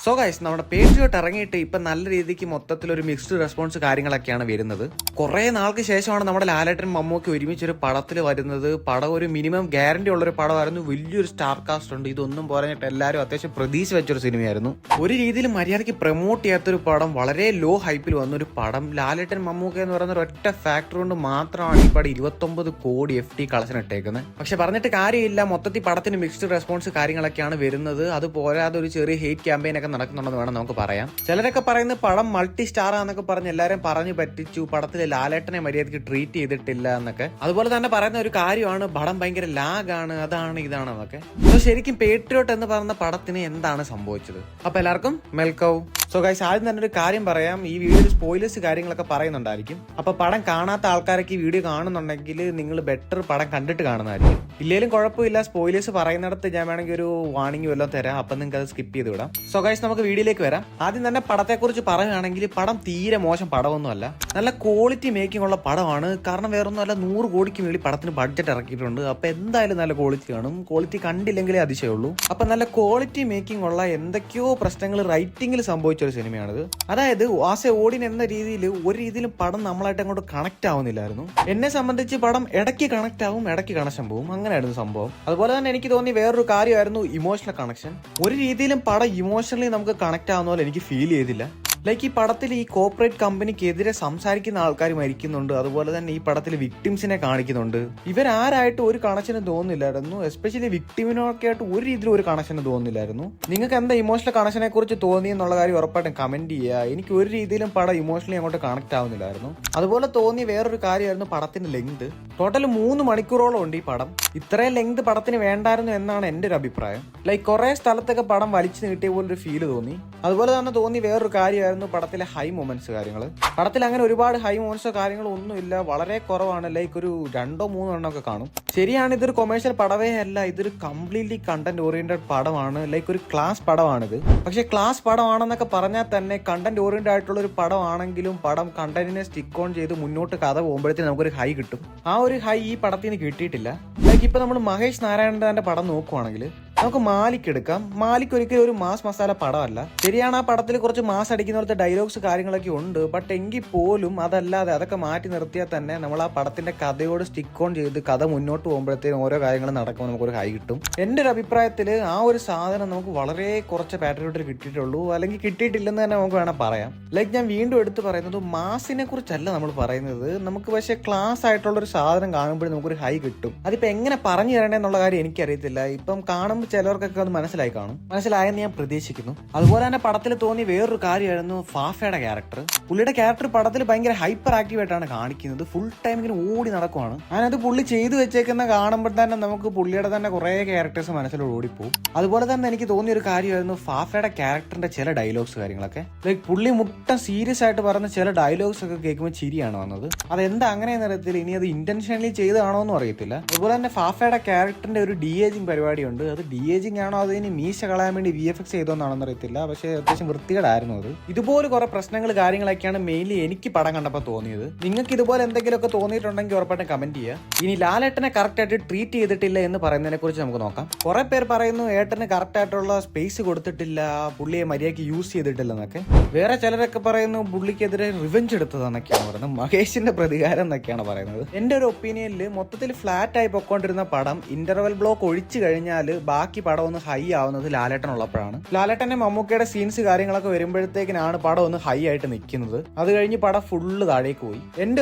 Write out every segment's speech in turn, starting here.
So guys, നമ്മുടെ patriot ഇറങ്ങിയിട്ട് ഇപ്പം നല്ല രീതിക്ക് മൊത്തത്തിലൊരു മിക്സ്ഡ് റെസ്പോൺസ് കാര്യങ്ങളൊക്കെയാണ് വരുന്നത്. കുറേ നാൾക്ക് ശേഷമാണ് നമ്മുടെ ലാലേട്ടൻ മമ്മൂക്കി ഒരുമിച്ചൊരു പടത്തിൽ വരുന്നത്. പടം ഒരു മിനിമം ഗ്യാരണ്ടി ഉള്ളൊരു പടമായിരുന്നു. വലിയൊരു സ്റ്റാർ കാസ്റ്റ് ഉണ്ട്. ഇതൊന്നും പറഞ്ഞിട്ട് എല്ലാവരും അത്യാവശ്യം പ്രതീക്ഷ വെച്ചൊരു സിനിമയായിരുന്നു. ഒരു രീതിയിൽ മര്യാദയ്ക്ക് പ്രൊമോട്ട് ചെയ്യാത്തൊരു പടം, വളരെ ലോ ഹൈപ്പിൽ വന്നൊരു പടം. ലാലേട്ടൻ മമ്മൂക്ക എന്ന് പറയുന്ന ഒരൊറ്റ ഫാക്ടർ കൊണ്ട് മാത്രമാണ് ഈ പടം 29 കോടി FT കളക്ഷൻ ഇട്ടേക്കുന്നത്. പക്ഷെ പറഞ്ഞിട്ട് കാര്യമില്ല, മൊത്തത്തിൽ പടത്തിന് മിക്സ്ഡ് റെസ്പോൺസ് കാര്യങ്ങളൊക്കെയാണ് വരുന്നത്. അത് പോരാതെ ഒരു ചെറിയ ഹേറ്റ് ക്യാമ്പയിൻ ഒക്കെ നടക്കുന്നുണ്ടെന്ന് വേണം നമുക്ക് പറയാം. ചിലരൊക്കെ പറയുന്നത് പടം മൾട്ടി സ്റ്റാർ ആണെന്നൊക്കെ പറഞ്ഞ് എല്ലാവരും പറഞ്ഞു പറ്റിച്ചു, പടത്തിൽ ലാലേട്ടനെ മര്യാദയ്ക്ക് ട്രീറ്റ് ചെയ്തിട്ടില്ല എന്നൊക്കെ. അതുപോലെ തന്നെ പറയുന്ന ഒരു കാര്യമാണ് പടം ഭയങ്കര ലാഗാണ്, അതാണ് ഇതാണെന്നൊക്കെ. ശരിക്കും പേട്രിയോട്ട് എന്ന് പറയുന്ന പടത്തിന് എന്താണ് സംഭവിച്ചത്? അപ്പൊ എല്ലാവർക്കും വെൽക്കം. സോ ഗൈസ്, ആദ്യം തന്നെ ഒരു കാര്യം പറയാം. ഈ വീഡിയോയിൽ സ്പോയിലേഴ്സ് കാര്യങ്ങളൊക്കെ പറയുന്നുണ്ടായിരിക്കും. അപ്പൊ പടം കാണാത്ത ആൾക്കാരൊക്കെ ഈ വീഡിയോ കാണുന്നുണ്ടെങ്കിൽ നിങ്ങൾ ബെറ്റർ പടം കണ്ടിട്ട് കാണുന്നതായിരിക്കും. ഇല്ലെങ്കിലും കുഴപ്പമില്ല, സ്പോയിലേഴ്സ് പറയുന്നിടത്ത് ഞാൻ വേണമെങ്കിൽ ഒരു വാർണിംഗ് വല്ലതും തരാം. അപ്പൊ നിങ്ങൾക്ക് അത് സ്കിപ്പ് ചെയ്ത് വിടാം. സോ ഗൈസ്, നമുക്ക് വീഡിയോയിലേക്ക് വരാം. ആദ്യം തന്നെ പടത്തെക്കുറിച്ച് പറയുകയാണെങ്കിൽ പടം തീരെ മോശം പടമൊന്നുമല്ല. നല്ല ക്വാളിറ്റി മേക്കിംഗ് ഉള്ള പടമാണ്. കാരണം വേറൊന്നുമല്ല, 100 കോടിക്ക് വേണ്ടി പടത്തിന് ബഡ്ജറ്റ് ഇറക്കിയിട്ടുണ്ട്. അപ്പൊ എന്തായാലും നല്ല ക്വാളിറ്റി കാണും. ക്വാളിറ്റി കണ്ടില്ലെങ്കിലേ അതിശയമുള്ളൂ. അപ്പൊ നല്ല ക്വാളിറ്റി മേക്കിംഗ് ഉള്ള എന്തൊക്കെയോ പ്രശ്നങ്ങൾ റൈറ്റിംഗിൽ സംഭവിച്ചൊരു സിനിമയാണിത്. അതായത് ആസ് എ ഓഡിയൻ എന്ന രീതിയിൽ ഒരു രീതിയിലും പടം നമ്മളായിട്ട് അങ്ങോട്ട് കണക്ട് ആവുന്നില്ലായിരുന്നു. എന്നെ സംബന്ധിച്ച് പടം ഇടയ്ക്ക് കണക്ട് ആവും, ഇടയ്ക്ക് കണക്ഷൻ പോവും, അങ്ങനെയായിരുന്നു സംഭവം. അതുപോലെ തന്നെ എനിക്ക് തോന്നി വേറൊരു കാര്യമായിരുന്നു ഇമോഷണൽ കണക്ഷൻ. ഒരു രീതിയിലും പടം ഇമോഷണലി നമുക്ക് കണക്ട് ആവുന്ന പോലെ എനിക്ക് ഫീൽ ചെയ്തില്ല. ലൈക്ക് ഈ പടത്തിൽ ഈ കോർപ്പറേറ്റ് കമ്പനിക്കെതിരെ സംസാരിക്കുന്ന ആൾക്കാർ മരിക്കുന്നുണ്ട്. അതുപോലെ തന്നെ ഈ പടത്തിൽ വിക്ടിംസിനെ കാണിക്കുന്നുണ്ട്. ഇവരാരായിട്ട് ഒരു കണക്ഷന് തോന്നുന്നില്ലായിരുന്നു. എസ്പെഷ്യലി വിക്ടിമിനൊക്കെ ആയിട്ട് ഒരു രീതിയിലും ഒരു കണക്ഷന് തോന്നുന്നില്ലായിരുന്നു. നിങ്ങൾക്ക് എന്താ ഇമോഷണൽ കണക്ഷനെ കുറിച്ച് തോന്നി എന്നുള്ള കാര്യം ഉറപ്പായിട്ടും കമന്റ് ചെയ്യുക. എനിക്ക് ഒരു രീതിയിലും പടം ഇമോഷണലി അങ്ങോട്ട് കണക്ട് ആവുന്നില്ലായിരുന്നു. അതുപോലെ തോന്നി വേറൊരു കാര്യമായിരുന്നു പടത്തിന്റെ ലെങ്ത്. ടോട്ടൽ 3 മണിക്കൂറോളം ഉണ്ട് ഈ പടം. ഇത്രയും ലെങ്ത് പടത്തിന് വേണ്ടായിരുന്നു എന്നാണ് എൻ്റെ ഒരു അഭിപ്രായം. ലൈക്ക് കുറെ സ്ഥലത്തൊക്കെ പടം വലിച്ചു നീട്ടിയ പോലെ ഒരു ഫീല് തോന്നി. അതുപോലെ തന്നെ തോന്നി വേറൊരു കാര്യമായിരുന്നു പടത്തിലെ ഹൈ മൊമെന്റ്സ് കാര്യങ്ങൾ. പടത്തിൽ അങ്ങനെ ഒരുപാട് ഹൈ മൊമെന്റ്സോ കാര്യങ്ങളോ ഒന്നുമില്ല, വളരെ കുറവാണ്. ലൈക്ക് ഒരു 2-3 എണ്ണമൊക്കെ കാണും. ശരിയാണ്, ഇതൊരു കൊമേഴ്ഷ്യൽ പടവേ അല്ല, ഇതൊരു കംപ്ലീറ്റ്ലി കണ്ടന്റ് ഓറിയന്റഡ് പടമാണ്. ലൈക്ക് ഒരു ക്ലാസ് പടമാണിത്. പക്ഷെ ക്ലാസ് പടമാണെന്നൊക്കെ പറഞ്ഞാൽ തന്നെ കണ്ടന്റ് ഓറിയന്റഡ് ആയിട്ടുള്ള ഒരു പടമാണെങ്കിലും പടം കണ്ടന്റിനെ സ്റ്റിക്ക് ഓൺ ചെയ്ത് മുന്നോട്ട് കഥ പോകുമ്പോഴത്തേക്ക് നമുക്കൊരു ഹൈ കിട്ടും. ആ ഒരു ഹൈ ഈ പടത്തിന് കിട്ടിയിട്ടില്ല. ലൈക്ക് ഇപ്പൊ നമ്മൾ മഹേഷ് നാരായണന്റെ പടം നോക്കുവാണെങ്കിൽ നമുക്ക് മാലിക് എടുക്കാം. മാലിക് ഒരിക്കലും ഒരു മാസ് മസാല പടമല്ല. ശരിയാണ്, ആ പടത്തിൽ കുറച്ച് മാസ് അടിക്കുന്ന പോലത്തെ ഡയലോഗ്സ് കാര്യങ്ങളൊക്കെ ഉണ്ട്. ബട്ട് എങ്കിൽ പോലും അതല്ലാതെ അതൊക്കെ മാറ്റി നിർത്തിയാൽ തന്നെ നമ്മൾ ആ പടത്തിന്റെ കഥയോട് സ്റ്റിക്ക് ഓൺ ചെയ്ത് കഥ മുന്നോട്ട് പോകുമ്പോഴത്തേക്കും ഓരോ കാര്യങ്ങൾ നടക്കുമ്പോൾ നമുക്കൊരു ഹൈ കിട്ടും. എൻ്റെ ഒരു അഭിപ്രായത്തിൽ ആ ഒരു സാധനം നമുക്ക് വളരെ കുറച്ച് പാട്രിയോട്ടിൽ കിട്ടിയിട്ടുള്ളൂ, അല്ലെങ്കിൽ കിട്ടിയിട്ടില്ലെന്ന് തന്നെ നമുക്ക് വേണം പറയാം. ലൈക്ക് ഞാൻ വീണ്ടും എടുത്ത് പറയുന്നത് മാസിനെ കുറിച്ചല്ല നമ്മൾ പറയുന്നത്. നമുക്ക് പക്ഷേ ക്ലാസ് ആയിട്ടുള്ള ഒരു സാധനം കാണുമ്പോഴും നമുക്കൊരു ഹൈ കിട്ടും. അതിപ്പോ എങ്ങനെ പറഞ്ഞു തരണേ എന്നുള്ള കാര്യം എനിക്കറിയത്തില്ല. ഇപ്പം കാണുമ്പോൾ ചിലവർക്കൊക്കെ അത് മനസ്സിലായി കാണും. മനസ്സിലായെന്ന് ഞാൻ പ്രതീക്ഷിക്കുന്നു. അതുപോലെ തന്നെ പടത്തിൽ തോന്നിയ വേറൊരു കാര്യമായിരുന്നു ഫാഫയുടെ ക്യാരക്ടർ. പുള്ളിയുടെ ക്യാരക്ടർ പടത്തിൽ ഭയങ്കര ഹൈപ്പർ ആക്റ്റീവ് ആയിട്ടാണ് കാണിക്കുന്നത്. ഫുൾ ടൈം ഇങ്ങനെ ഓടി നടക്കുവാണ്. അതിനകത്ത് പുള്ളി ചെയ്തു വെച്ചേക്കുന്ന കാണുമ്പോൾ തന്നെ നമുക്ക് പുള്ളിയുടെ തന്നെ കുറെ ക്യാരക്ടേഴ്സ് മനസ്സിലോട് ഓടിപ്പോകും. അതുപോലെ തന്നെ എനിക്ക് തോന്നിയ ഒരു കാര്യമായിരുന്നു ഫാഫയുടെ ക്യാരക്ടറിന്റെ ചില ഡയലോഗ്സ് കാര്യങ്ങളൊക്കെ. ലൈക്ക് പുള്ളി മുട്ട സീരിയസ് ആയിട്ട് പറഞ്ഞ ചില ഡയലോഗ്സ് ഒക്കെ കേൾക്കുമ്പോൾ ചിരിയാണ് വന്നത്. അതെന്താ അങ്ങനെയെന്ന് അറിയത്തില്ല. ഇനി അത് ഇന്റൻഷനലി ചെയ്തതാണോ എന്നും അറിയത്തില്ല. അതുപോലെ തന്നെ ഫാഫയുടെ ക്യാരക്ടറിന്റെ ഒരു DAGing പരിപാടിയുണ്ട്. അത് DAGing ആണോ അത് ഇനി മീശ കളയാൻ വേണ്ടി VFX ചെയ്തോന്നാണെന്ന് അറിയത്തില്ല. പക്ഷേ അത്യാവശ്യം വൃത്തികേടായിരുന്നു അത്. ഇതുപോലെ കുറെ പ്രശ്നങ്ങൾ കാര്യങ്ങളൊക്കെയാണ് മെയിൻലി എനിക്ക് പടം കണ്ടപ്പോൾ തോന്നിയത്. നിങ്ങൾക്ക് ഇതുപോലെ എന്തെങ്കിലുമൊക്കെ തോന്നിയിട്ടുണ്ടെങ്കിൽ ഉറപ്പായിട്ടും കമന്റ് ചെയ്യുക. ഇനി ലാലേട്ടനെ കറക്റ്റ് ആയിട്ട് ട്രീറ്റ് ചെയ്തിട്ടില്ല എന്ന് പറയുന്നതിനെ കുറിച്ച് നമുക്ക് നോക്കാം. കുറെ പേർ പറയുന്നു ഏട്ടന് കറക്റ്റ് ആയിട്ടുള്ള സ്പേസ് കൊടുത്തിട്ടില്ല, പുള്ളിയെ മര്യാദയ്ക്ക് യൂസ് ചെയ്തിട്ടില്ല എന്നൊക്കെ. വേറെ ചിലരൊക്കെ പറയുന്നു പുള്ളിക്കെതിരെ റിവെഞ്ച് എടുത്തതെന്നൊക്കെയാണ് പറയുന്നത്. മഹേഷിന്റെ പ്രതികാരം എന്നൊക്കെയാണ് പറയുന്നത്. എന്റെ ഒരു ഒപ്പീനിയനിൽ മൊത്തത്തിൽ ഫ്ലാറ്റ് ആയി പൊക്കോണ്ടിരുന്ന പടം ഇന്റർവെൽ ബ്ലോക്ക് ഒഴിച്ചു കഴിഞ്ഞാൽ ബാക്കി പടം ഒന്ന് ഹൈ ആവുന്നത് ലാലേട്ടൻ ഉള്ളപ്പോഴാണ്. ലാലേട്ടന്റെ മമ്മൂക്കയുടെ സീൻസ് കാര്യങ്ങളൊക്കെ വരുമ്പോഴത്തേക്കിനാണ് പടം ഒന്ന് ഹൈ ആയിട്ട് നിൽക്കുന്നത്. അത് കഴിഞ്ഞ് പടം ഫുള്ള് താഴേക്ക് പോയി. എന്റെ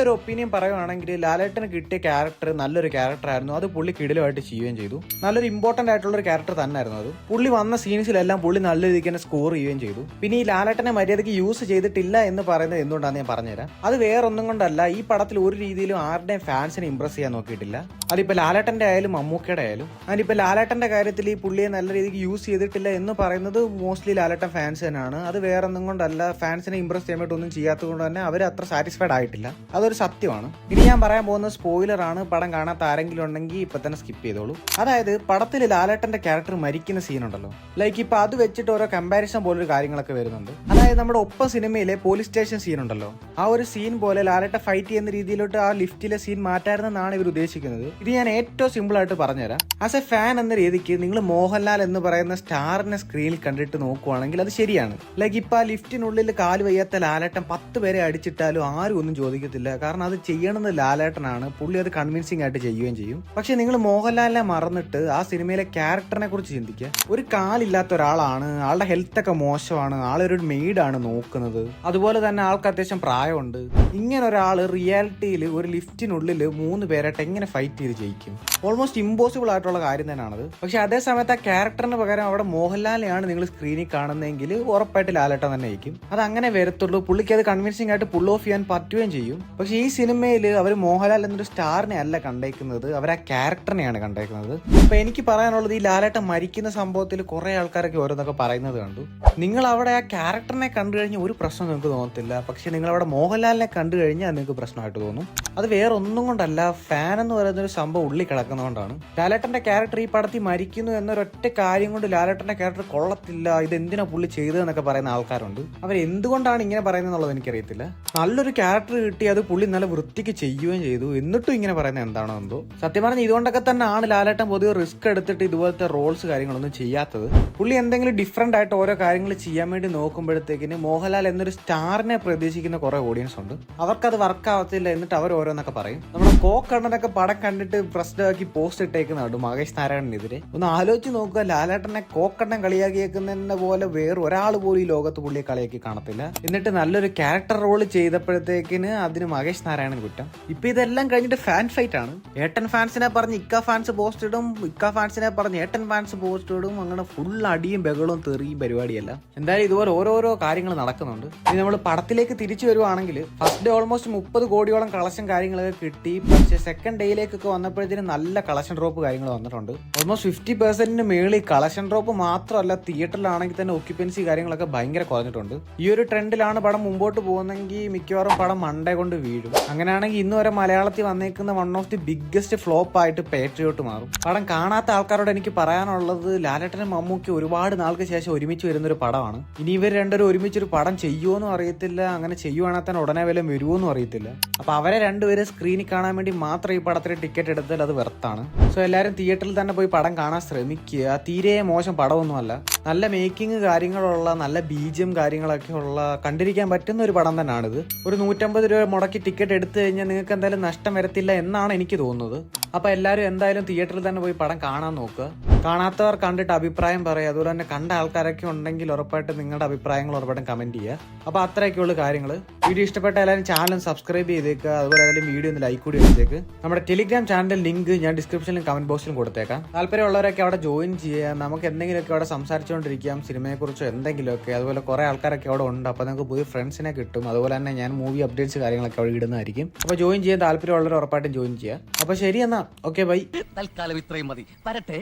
ഒരു ഒപ്പീനിയൻ പറയുവാണെങ്കിൽ ലാലേട്ടന് കിട്ടിയ ക്യാരക്ടർ നല്ലൊരു ക്യാരക്ടർ ആയിരുന്നു. അത് പുള്ളി കിടിലമായിട്ട് ചെയ്യുകയും ചെയ്തു. നല്ലൊരു ഇമ്പോർട്ടന്റ് ആയിട്ടുള്ള ഒരു ക്യാരക്ടർ തന്നെയായിരുന്നു അത്. പുള്ളി വന്ന സീൻസിലെല്ലാം പുള്ളി നല്ല രീതിക്ക് തന്നെ സ്കോർ ചെയ്യുകയും ചെയ്തു. പിന്നെ ഈ ലാലേട്ടനെ മര്യാദയ്ക്ക് യൂസ് ചെയ്തിട്ടില്ല എന്ന് പറയുന്നത് എന്തുകൊണ്ടാണെന്ന് ഞാൻ പറഞ്ഞുതരാം. അത് വേറൊന്നും കൊണ്ടല്ല, ഈ പടത്തിൽ ഒരു രീതിയിലും ആരുടെയും ഫാൻസിനെ ഇംപ്രസ് ചെയ്യാൻ നോക്കിയിട്ടില്ല. അതിപ്പോ ലാലേട്ടന്റെ ആയാലും മമ്മൂക്കയുടെ ആയാലും. അതിനിപ്പോ ലാലേട്ടന്റെ കാര്യത്തിൽ ഈ പുള്ളിയെ നല്ല രീതിക്ക് യൂസ് ചെയ്തിട്ടില്ല എന്ന് പറയുന്നത് മോസ്റ്റ്ലി ലാലേട്ടൻ ഫാൻസ് തന്നെയാണ്. അത് വേറൊന്നും കൊണ്ടല്ല, ഫാൻസിനെ ഇംപ്രസ് ചെയ്യാൻ വേണ്ടിയിട്ടൊന്നും ചെയ്യാത്തത് കൊണ്ട് തന്നെ അവർ അത്ര സാറ്റിസ്ഫൈഡ് ആയിട്ടില്ല. അതൊരു സത്യമാണ്. ഇനി ഞാൻ പറയാൻ പോകുന്നത് സ്പോയിലർ ആണ്. പടം കാണാത്ത ആരെങ്കിലും ഉണ്ടെങ്കിൽ ഇപ്പൊ തന്നെ സ്കിപ്പ് ചെയ്തോളൂ. അതായത് പടത്തിൽ ലാലേട്ടന്റെ ക്യാരക്ടർ മരിക്കുന്ന സീൻ ഉണ്ടല്ലോ. ലൈക്ക് ഇപ്പൊ അത് വെച്ചിട്ട് ഓരോ കമ്പാരിസൺ പോലൊരു കാര്യങ്ങളൊക്കെ വരുന്നുണ്ട്. അതായത് നമ്മുടെ ഒപ്പം സിനിമയിലെ പോലീസ് സ്റ്റേഷൻ സീൻ ഉണ്ടല്ലോ, ആ ഒരു സീൻ പോലെ ലാലേട്ടൻ ഫൈറ്റ് ചെയ്യുന്ന രീതിയിലോട്ട് ആ ലിഫ്റ്റിലെ സീൻ മാറ്റായിരുന്നെന്നാണ് ഇവർ ഉദ്ദേശിക്കുന്നത്. ഇത് ഞാൻ ഏറ്റവും സിമ്പിൾ ആയിട്ട് പറഞ്ഞുതരാം. ആസ് എ ഫാൻ എന്ന രീതിക്ക് നിങ്ങൾ മോഹൻലാൽ എന്ന് പറയുന്ന സ്റ്റാറിനെ സ്ക്രീനിൽ കണ്ടിട്ട് നോക്കുവാണെങ്കിൽ അത് ശരിയാണ്. ലൈക്ക് ഇപ്പൊ ആ ലിഫ്റ്റിനുള്ളിൽ കാല് വയ്യാത്ത ലാലേട്ടൻ 10 പേരെ അടിച്ചിട്ടാലും ആരും ഒന്നും ചോദിക്കത്തില്ല. കാരണം അത് ചെയ്യണമെന്ന് ലാലേട്ടനാണ്. പുള്ളി അത് കൺവിൻസിംഗ് ആയിട്ട് ചെയ്യുകയും ചെയ്യും. പക്ഷെ നിങ്ങൾ മോഹൻലാലിനെ മറന്നിട്ട് ആ സിനിമയിലെ ക്യാരക്ടറിനെ കുറിച്ച് ചിന്തിക്കുക. ഒരു കാലില്ലാത്ത ഒരാളാണ്, ആളുടെ ഹെൽത്ത് ഒക്കെ മോശമാണ്, ആളൊരു മെയ്ഡാണ് നോക്കുന്നത്, അതുപോലെ തന്നെ ആൾക്ക് അത്യാവശ്യം പ്രായമുണ്ട്. ഇങ്ങനെ ഒരാൾ റിയാലിറ്റിയിൽ ഒരു ലിഫ്റ്റിനുള്ളിൽ 3 പേരായിട്ട് എങ്ങനെ ഫൈറ്റ് ചെയ്ത് ജയിക്കും? ഓൾമോസ്റ്റ് ഇമ്പോസിബിൾ ആയിട്ടുള്ള കാര്യം തന്നെയാണത്. പക്ഷെ അതേ സമയത്ത് ആ ക്യാരക്ടറിന് പകരം അവിടെ മോഹൻലാലിനെയാണ് നിങ്ങൾ സ്ക്രീനിൽ കാണുന്നതെങ്കിൽ ഉറപ്പായിട്ട് ലാലേട്ടൻ തന്നെ ആയിരിക്കും. അത് അങ്ങനെ വരത്തുള്ളൂ. പുള്ളിക്ക് അത് കൺവിൻസിംഗ് ആയിട്ട് പുൾ ഓഫ് ചെയ്യാൻ പറ്റുകയും ചെയ്യും. പക്ഷെ ഈ സിനിമയിൽ അവർ മോഹൻലാൽ എന്നൊരു സ്റ്റാറിനെ അല്ല കണ്ടേക്കുന്നത്, അവർ ആ ക്യാരക്ടറിനെയാണ് കണ്ടേക്കുന്നത്. അപ്പൊ എനിക്ക് പറയാനുള്ളത്, ഈ ലാലേട്ടൻ മരിക്കുന്ന സംഭവത്തിൽ കുറെ ആൾക്കാരൊക്കെ ഓരോന്നൊക്കെ പറയുന്നത് കണ്ടു. നിങ്ങൾ അവിടെ ആ ക്യാരക്ടറിനെ കണ്ടു കഴിഞ്ഞാൽ ഒരു പ്രശ്നം നിങ്ങൾക്ക് തോന്നത്തില്ല. പക്ഷെ നിങ്ങൾ അവിടെ മോഹൻലാലിനെ കണ്ടു കഴിഞ്ഞാൽ നിങ്ങൾക്ക് പ്രശ്നമായിട്ട് തോന്നും. അത് വേറെ ഒന്നും കൊണ്ടല്ല, ഫാൻ എന്ന് പറയുന്ന ഒരു സംഭവം ഉള്ളിൽ കിടക്കുന്നതുകൊണ്ടാണ്. ലാലേട്ടന്റെ ക്യാരക്ടർ ഈ പടത്തിൽ മരിക്കുന്നു എന്നൊരൊറ്റ കാര്യം കൊണ്ട് ലാലേട്ടന്റെ ക്യാരക്ടർ കൊള്ളത്തില്ല, ഇത് എന്തിനാ പുള്ളി ചെയ്തതെന്നൊക്കെ പറയുന്ന ആൾക്കാരുണ്ട്. അവർ എന്തുകൊണ്ടാണ് ഇങ്ങനെ പറയുന്നത് എന്നുള്ളത് എനിക്കറിയത്തില്ല. നല്ലൊരു ക്യാരക്ടർ കിട്ടി, അത് പുള്ളി നല്ല വൃത്തിക്ക് ചെയ്യുകയും ചെയ്തു, എന്നിട്ടും ഇങ്ങനെ പറയുന്നത് എന്താണോ എന്തോ. സത്യം പറഞ്ഞാൽ ഇതുകൊണ്ടൊക്കെ തന്നെ ആണ് ലാലേട്ടൻ പൊതുവെ റിസ്ക് എടുത്തിട്ട് ഇതുപോലത്തെ റോൾസ് കാര്യങ്ങളൊന്നും ചെയ്യാത്തത്. പുള്ളി എന്തെങ്കിലും ഡിഫറെന്റ് ആയിട്ട് ഓരോ കാര്യങ്ങൾ ചെയ്യാൻ വേണ്ടി നോക്കുമ്പോഴത്തേക്കിന് മോഹൻലാൽ എന്നൊരു സ്റ്റാറിനെ പ്രതീക്ഷിക്കുന്ന കുറെ ഓഡിയൻസ് ഉണ്ട്. അവർക്കത് വർക്ക് ആവത്തില്ല, എന്നിട്ട് അവർ ഓരോന്നൊക്കെ പറയും. നമ്മുടെ കോക്കണ്ണനൊക്കെ പടം കണ്ടിട്ട് പ്രശ്നമാക്കി പോസ്റ്റ് ഇട്ടേക്കുന്നുണ്ട് മഹേഷ് നാരായണനെതിരെ. ഒന്ന് ആലോചിച്ച് നോക്കുക, ലാലേട്ടനെ കോക്കണ്ണൻ കളിയാക്കിയേക്കുന്നതിന്റെ പോലെ വേറെ ഒരാൾ പോലും ഈ ലോകത്ത് പുള്ളിയെ കളിയാക്കി കാണത്തില്ല. എന്നിട്ട് നല്ലൊരു ക്യാരക്ടർ റോൾ ചെയ്തപ്പോഴത്തേക്കിന് അതിന് മഹേഷ് നാരായണൻ കുറ്റം. ഇപ്പൊ ഇതെല്ലാം കഴിഞ്ഞിട്ട് ഫാൻ ഫൈറ്റ് ആണ്. ഏട്ടൻ ഫാൻസിനെ പറഞ്ഞ് ഇക്ക ഫാൻസ് പോസ്റ്റ് ഇടും, ഇക്ക ഫാൻസിനെ പറഞ്ഞ് ഏട്ടൻ ഫാൻസ് പോസ്റ്റ് ഇടും. അങ്ങനെ ഫുൾ അടിയും ബഹളവും തെറിയും പരിപാടിയല്ല. എന്തായാലും ഇതുപോലെ ഓരോരോ കാര്യങ്ങൾ നടക്കുന്നുണ്ട്. ഇനി നമ്മൾ പടത്തിലേക്ക് തിരിച്ചു വരുവാണെങ്കിൽ ഫസ്റ്റ് ഡേ ഓൾമോസ്റ്റ് 30 കോടിയോളം കളക്ഷൻ കാര്യങ്ങളൊക്കെ കിട്ടി. പക്ഷേ സെക്കൻഡ് ഡേയിലേക്കൊക്കെ വന്നപ്പോഴത്തേനും നല്ല കളക്ഷൻ ഡ്രോപ്പ് കാര്യങ്ങൾ വന്നിട്ടുണ്ട്. ഓൾമോസ്റ്റ് 50% മേളിൽ കളക്ഷൻ ഡ്രോപ്പ് മാത്രമല്ല, തിയേറ്ററിലാണെങ്കിൽ തന്നെ ഒക്യുപ്പൻസി കാര്യങ്ങളൊക്കെ ഭയങ്കര കുറഞ്ഞിട്ടുണ്ട്. ഈ ഒരു ട്രെൻഡിലാണ് പടം മുമ്പോട്ട് പോകുന്നെങ്കിൽ മിക്കവാറും പടം മണ്ടേ കൊണ്ട് വീഴും. അങ്ങനെയാണെങ്കിൽ ഇന്ന് വരെ മലയാളത്തിൽ വന്നേക്കുന്ന one of the biggest flop ആയിട്ട് പേട്രിയോട്ട് മാറും. പടം കാണാത്ത ആൾക്കാരോട് എനിക്ക് പറയാനുള്ളത്, ലാലേട്ടനും മമ്മൂക്കി ഒരുപാട് നാൾക്ക് ശേഷം ഒരുമിച്ച് വരുന്നൊരു പടമാണ്. ഇനി ഇവർ രണ്ടുപേരും ഒരുമിച്ചൊരു പടം ചെയ്യുമോന്നും അറിയത്തില്ല, അങ്ങനെ ചെയ്യുവാണെങ്കിൽ തന്നെ ഉടനെ വല്ലതും വരുമോന്നും അറിയത്തില്ല. അപ്പൊ അവരെ രണ്ടുപേരെ സ്ക്രീനിൽ കാണാൻ വേണ്ടി മാത്രം ഈ പടത്തിന് ടിക്കറ്റ് എടുത്താൽ അത് വെർത്താണ്. സോ എല്ലാവരും തിയേറ്ററിൽ തന്നെ പോയി പടം കാണാൻ ശ്രമിക്കുക. തീരെ മോശം പടമൊന്നുമല്ല, നല്ല മേക്കിംഗ് കാര്യങ്ങളുള്ള, നല്ല ബീജം കാര്യങ്ങളൊക്കെ ഉള്ള, കണ്ടിരിക്കാൻ പറ്റുന്ന ഒരു പടം തന്നെയാണിത്. ഒരു 150 രൂപ മുടക്കി ടിക്കറ്റ് എടുത്തു കഴിഞ്ഞാൽ നിങ്ങൾക്ക് എന്തായാലും നഷ്ടം വരത്തില്ല എന്നാണ് എനിക്ക് തോന്നുന്നത്. അപ്പൊ എല്ലാവരും എന്തായാലും തിയേറ്ററിൽ തന്നെ പോയി പടം കാണാൻ നോക്കുക. കാണാത്തവർ കണ്ടിട്ട് അഭിപ്രായം പറയുക. അതുപോലെ തന്നെ കണ്ട ആൾക്കാരൊക്കെ ഉണ്ടെങ്കിൽ ഉറപ്പായിട്ട് നിങ്ങളുടെ അഭിപ്രായങ്ങൾ ഉറപ്പായിട്ടും കമന്റ് ചെയ്യുക. അപ്പൊ അത്രയൊക്കെയുള്ള കാര്യങ്ങൾ. വീഡിയോ ഇഷ്ടപ്പെട്ട എല്ലാവരും ചാനൽ സബ്സ്ക്രൈബ് ചെയ്തേക്കുക. അതുപോലെ എല്ലാവരും വീഡിയോ ഒന്ന് ലൈക്ക് കൂടി ചെയ്തേക്ക്. നമ്മുടെ ടെലിഗ്രാം ചാനൽ ലിങ്ക് ഞാൻ ഡിസ്ക്രിപ്ഷനിലും കമന്റ് ബോക്സിലും കൊടുത്തേക്കാം. താല്പര്യമുള്ളവരൊക്കെ അവിടെ ജോയിൻ ചെയ്യുക. നമുക്ക് എന്തെങ്കിലുമൊക്കെ അവിടെ സംസാരിച്ചുകൊണ്ടിരിക്കാം, സിനിമയെക്കുറിച്ചോ എന്തെങ്കിലുമൊക്കെ. അതുപോലെ കുറെ ആൾക്കാരൊക്കെ അവിടെ ഉണ്ട്. അപ്പോൾ നിങ്ങൾക്ക് പുതിയ ഫ്രണ്ട്സിനെ കിട്ടും. അതുപോലെ തന്നെ ഞാൻ മൂവി അപ്ഡേറ്റ്സ് കാര്യങ്ങളൊക്കെ അവിടെ ഇടുന്നതായിരിക്കും. അപ്പോൾ ജോയിൻ ചെയ്യാൻ താല്പര്യമുള്ളവർ ഉറപ്പായിട്ടും ജോയിൻ ചെയ്യുക. അപ്പോൾ ശരി എന്നാ, ഓക്കെ ബൈ. തൽക്കാലം ഇത്രയും മതി. വരട്ടെ.